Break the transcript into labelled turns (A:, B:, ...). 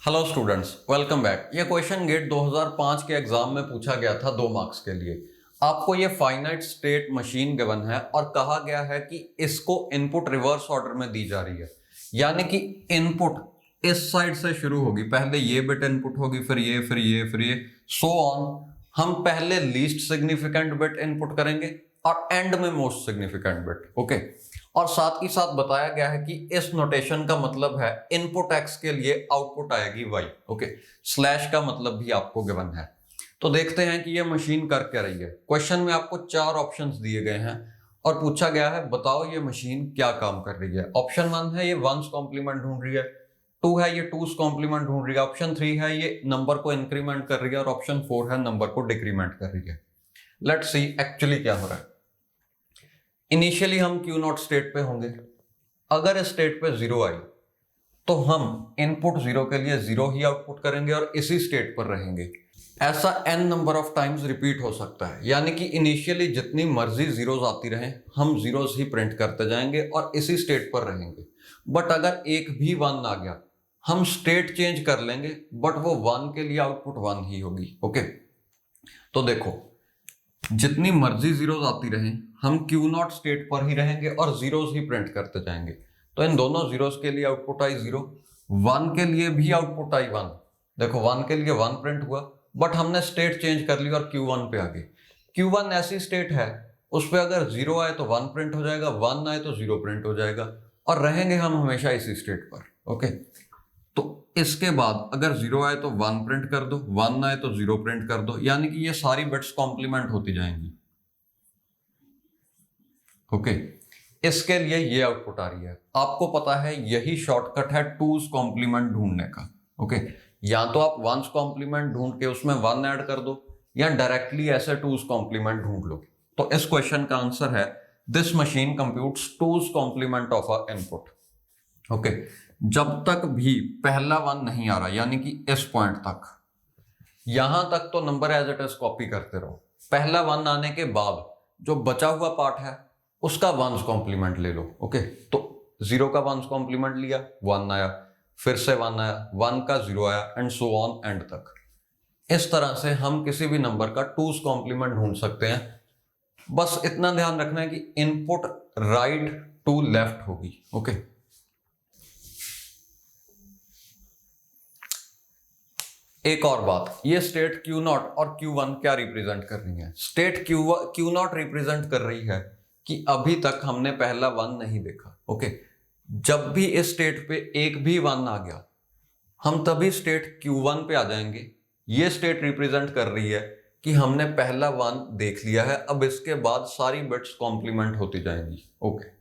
A: Hello students, welcome back. ये question gate 2005 के exam में पूछा गया था 2 मार्क्स के लिए। आपको ये फाइनाइट स्टेट मशीन गिवन है और कहा गया है कि इसको इनपुट रिवर्स ऑर्डर में दी जा रही है, यानी कि इनपुट इस साइड से शुरू होगी, पहले ये बिट इनपुट होगी, फिर ये, फिर ये, फिर ये, सो ऑन। हम पहले लीस्ट सिग्निफिकेंट बिट इनपुट करेंगे और एंड में मोस्ट सिग्निफिकेंट बिट। ओके, और साथ ही साथ बताया गया है कि इस नोटेशन का मतलब है इनपुट एक्स के लिए आउटपुट आएगी वाई। ओके, स्लैश का मतलब भी आपको गिवन है। तो देखते हैं कि ये मशीन कर क्या रही है। क्वेश्चन में आपको 4 ऑप्शंस दिए गए हैं और पूछा गया है बताओ ये मशीन क्या काम कर रही है। ऑप्शन 1 है ये वंस कॉम्प्लीमेंट ढूंढ रही है, 2 है ये टूस कॉम्प्लीमेंट ढूंढ रही है, ऑप्शन 3 है ये नंबर को इंक्रीमेंट कर रही है और ऑप्शन 4 है नंबर को डिक्रीमेंट कर रही है। लेट्स सी एक्चुअली क्या हो रहा है। इनिशियली हम क्यू नॉट स्टेट पे होंगे। अगर इस स्टेट पे 0 आई तो हम इनपुट 0 के लिए 0 ही आउटपुट करेंगे और इसी स्टेट पर रहेंगे। ऐसा n number of times repeat हो सकता है, यानी कि इनिशियली जितनी मर्जी जीरोस आती रहें हम जीरोस ही प्रिंट करते जाएंगे और इसी स्टेट पर रहेंगे। बट अगर एक भी 1 आ गया हम स्टेट चेंज कर लेंगे, बट वो 1 के लिए आउटपुट 1 ही होगी। ओके, तो देखो जितनी मर्जी जीरोस आती रहें हम क्यू नॉट स्टेट पर ही रहेंगे और जीरोस ही प्रिंट करते जाएंगे। तो इन दोनों जीरोस के लिए आउटपुट आई 0, 1 के लिए भी आउटपुट आई 1। देखो 1 के लिए 1 प्रिंट हुआ, बट हमने स्टेट चेंज कर ली और Q1 पे आ गए। Q1 ऐसी स्टेट है उस पर अगर 0 आए तो 1 प्रिंट हो जाएगा, 1 आए तो 0 प्रिंट हो जाएगा और रहेंगे हम हमेशा इसी स्टेट पर। ओके, तो इसके बाद अगर 0 आए तो 1 प्रिंट कर दो, 1 आए तो 0 प्रिंट कर दो, यानी कि ये सारी बिट्स कॉम्प्लीमेंट होती जाएंगी। ओके, इसके लिए ये आउटपुट आ रही है। आपको पता है यही शॉर्टकट है टूज कॉम्प्लीमेंट ढूंढने का। ओके, या तो आप वंस कॉम्प्लीमेंट ढूंढ के उसमें 1 ऐड कर दो या डायरेक्टली ऐसे टूज कॉम्प्लीमेंट ढूंढ लो। तो इस क्वेश्चन का आंसर है this machine computes two's complement of a input. Okay, जब तक भी पहला 1 नहीं आ रहा, यानी कि इस पॉइंट तक, यहां तक तो number as it is copy करते रहो। पहला 1 आने के बाद जो बचा हुआ पार्ट है उसका 1s कॉम्प्लीमेंट ले लो। ओके, तो 0 का 1s कॉम्प्लीमेंट लिया, 1 आया, फिर से 1 आया, 1 का 0 आया एंड सो ऑन एंड तक। इस तरह से हम किसी भी नंबर का 2s कॉम्प्लीमेंट ढूंढ सकते हैं। बस इतना ध्यान रखना है कि इनपुट राइट टू लेफ्ट होगी। ओके, एक और बात, ये स्टेट Q0 और Q1 क्या रिप्रेजेंट कर रही है। स्टेट Q0 रिप्रेजेंट कर रही है कि अभी तक हमने पहला 1 नहीं देखा। ओके, जब भी इस स्टेट पे एक भी 1 आ गया हम तभी स्टेट Q1 पे आ जाएंगे। ये स्टेट रिप्रेजेंट कर रही है कि हमने पहला 1 देख लिया है, अब इसके बाद सारी बिट्स कॉम्प्लीमेंट होती जाएंगी। ओके।